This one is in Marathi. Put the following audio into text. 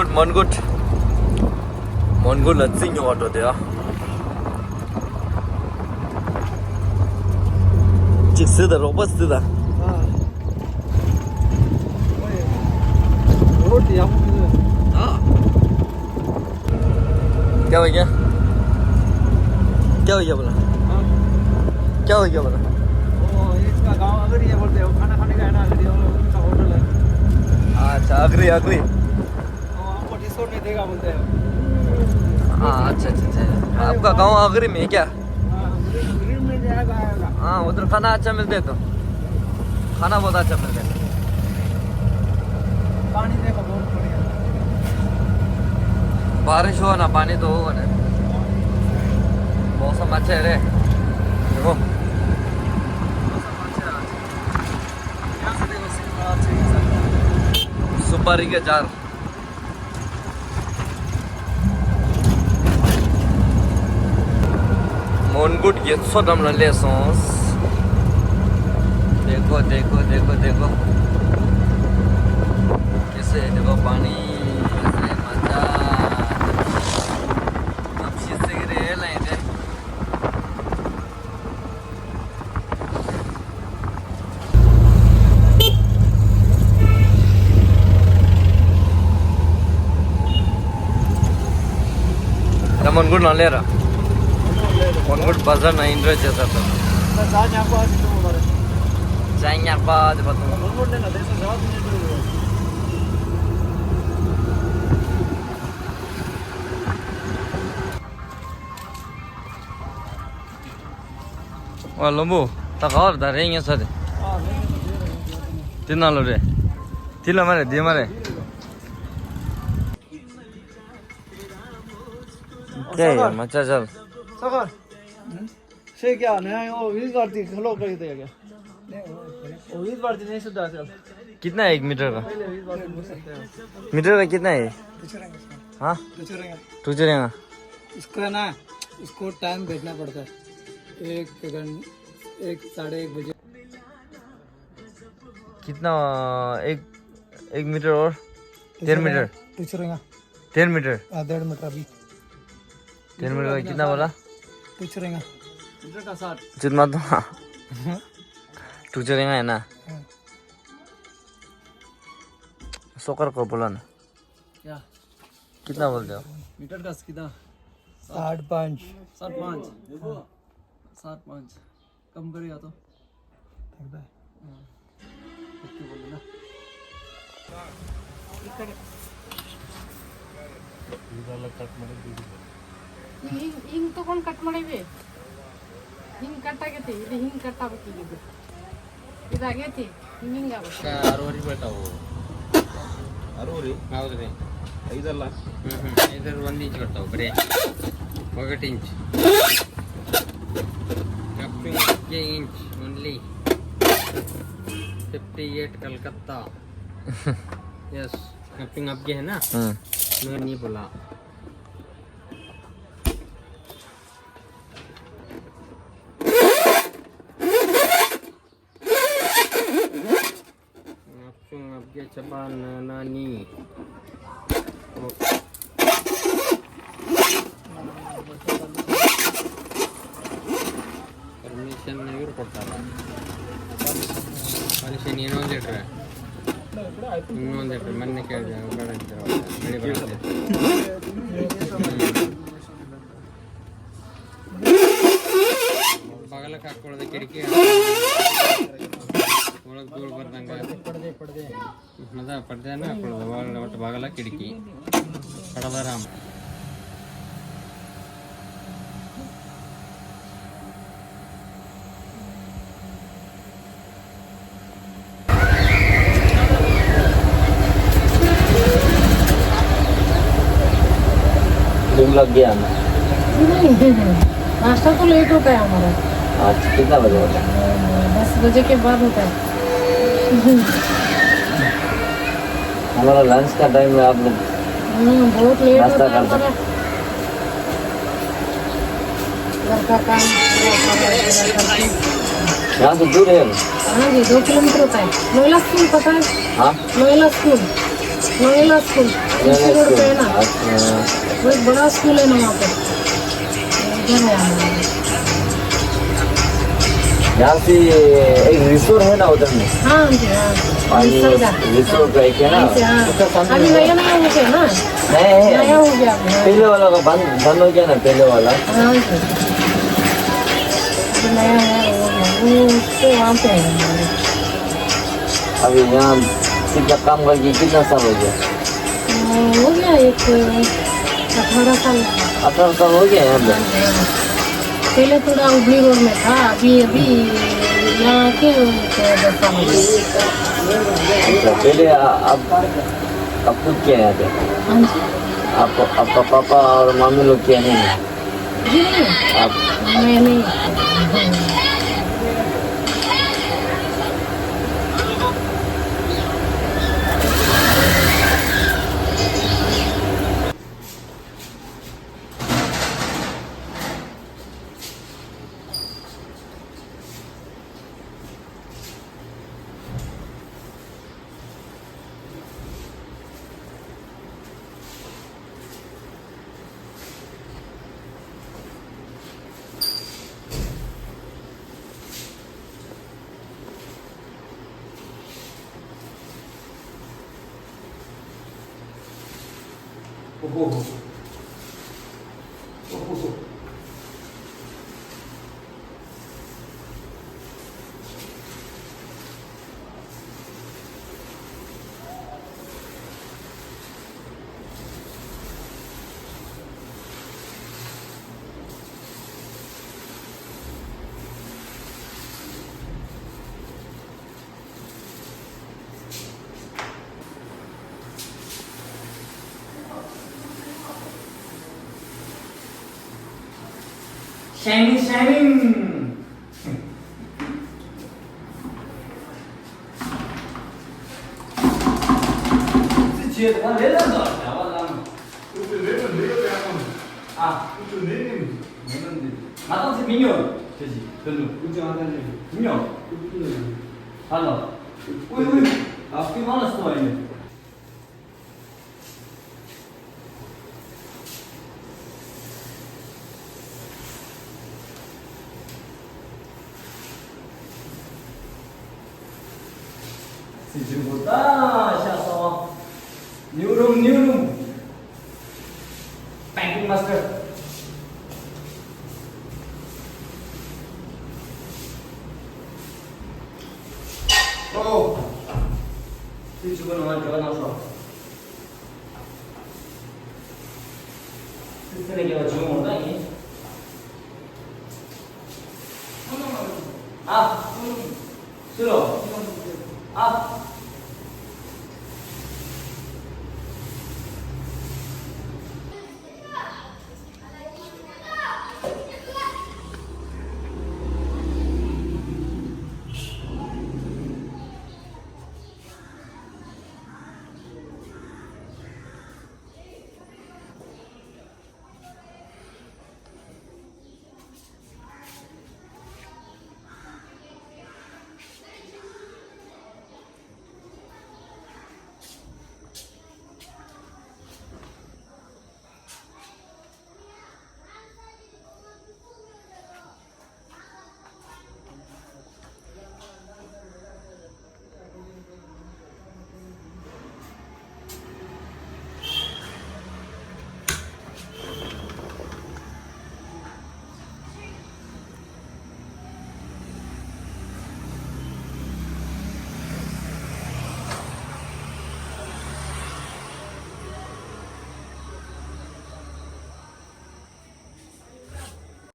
Mongood let's sing your auto there. Just see the robots to the क्या हो गया बोला क्या हो गया बोला इसका गांव अगर ये बोलते हो खाना खाने का है ना अगर ये उनका होटल है अच्छा अग्री हमको डिस्काउंट नहीं देगा बोलते हैं अच्छा आपका गांव अग्री में है क्या ग्रिल में जाएगा हाँ उधर खाना अच्छा मिलता है तो खाना बहुत अच्छा मिलता है पानी देखो बहुत बढ़िया बारिश हो ना पानी तो होगा ना मौसम अच्छा है रे देखो सुपारी के जार Mongood get so damn lessons देखो कैसे देखो पानी कैसे मजा अब शीशे की रेल है इधर Mongood ना ले रहा Mongood बाजार ना इंद्र जैसा था जाएंगे आप बाद बताऊँ Mongood ने ना देश में जवाब नहीं दिया Wah lembu, tak kawar dah ringnya saja. Tina lo deh, tila mana dia mana? क्या यार मचा चल सफर से क्या नया वो 20 बार थी खलो कर दिया क्या वो 20 बार नहीं सुधा चल कितना है 1 मीटर का पहले 20 बार बोल सकते हैं मीटर का कितना है हाँ टू चलेगा इसका ना इसको टाइम बैठना पड़ता है 1 बजे कितना 1 मीटर और 13 मीटर 13 मीटर 1.5 मीटर अभी 13 मीटर का कितना बोला मीटर का 60 जितना तो टू चलेगा है ना सोकर को बोला ना क्या कितना बोलते हो मीटर का कितना 7.5 कम करेगा तो ಹಿಂಗ್ ತಗೊಂಡ್ ಕಟ್ ಮಾಡಿವಿ ಹಿಂಗ್ ಕಟ್ ಆಗೈತಿ ಇದು ಹಿಂಗ್ ಕಟ್ ಆಗ್ಬೇಕು ಇದು ಇದಾಗೈತಿ ಹಿಂಗ್ ಆಗ್ಬೇಕು 6 ಬೇಟಾವು 6 ಹೌದ್ರಿ 5 ಅಲ್ಲ 5 1 ಇಂಚ್ ಬರ್ತಾವ ಬರೀ 1 inch cupping inch only 58 Calcutta yes cupping आपके है ना मैं नहीं बोला कपिंग आपके चबान नानी परमिशन नहीं ಕೊಡ್ತಾರ परमिशन ಏನೋ ಅಂದಿಟ್ರೆ ಇನ್ನೊಂದು ಮೊನ್ನೆ ಕೇಳಿದೆ ಬೇಡ ಅಂತಾರೆ ಮಳೆ ಬರುತ್ತೆ ಬಗಲಕ್ಕೆ ಹಾಕೊಳ್ಳೋದು ಕಿಟಕಿ ಒಳಗೆ ಧೂಳು ಬರ್ದಂಗೆ ಅದ ಪಡ್ದೆನ ಹಾಕೊಳ್ಳೋದು ಒಟ್ಟು ಬಾಗಲ ಕಿಟಕಿ ಪಡದಾರಾಮ लग गया नाश्ता तो लेट होता है हमारा आज कितना बजे होता है 10 बजे के बाद होता है हमारा लंच का टाइम में आप लोग बहुत लेट नाश्ता होता है करते हमारा घर का काम यहाँ से दूर है हाँ जी 2 किलोमीटर होता है नोएला स्कूल पता है हाँ नोएला स्कूल नोएला स्कूल इसी रोड पे है ना, वो एक बड़ा स्कूल है ना वहाँ पे, उधर है हमारा। यहाँ से एक रिसोर्ट है ना उधर में, हाँ जी हाँ, रिसोर्ट का एक है ना, उसका सामने अभी नया नया हो गया ना, नया नया है। हो गया अभी, हाँ। पहले वाला का बंद हो गया ना, पहले वाला। हाँ जी, अभी नया नया हो गया, वो उसको वहाँ पे है हमारे। अभी यहाँ कितना काम करके कितना साल हो गया? हो गया एक 18 साल। 18 साल हो गया यहाँ पे। पहले थोड़ा हुबली रोड में था, अभी अभी यहाँ के 10 साल हो गए। अच्छा, पहले आप खुद क्या यहाँ पे? हाँ जी, आपका पापा और मम्मी लोग क्या नहीं है? जी नहीं, आप मैं नहीं। Shining. 这接他来了多少我咱们啊，没问题。马上是民谣，这是真的。民谣，好了，喂，啊，对方的说一。 지금보다 샤워 뉴룸 뱅킹 마스터 이 주변은 들어가서 쓰레기가 지금 온다 이 아, 싫어. 아.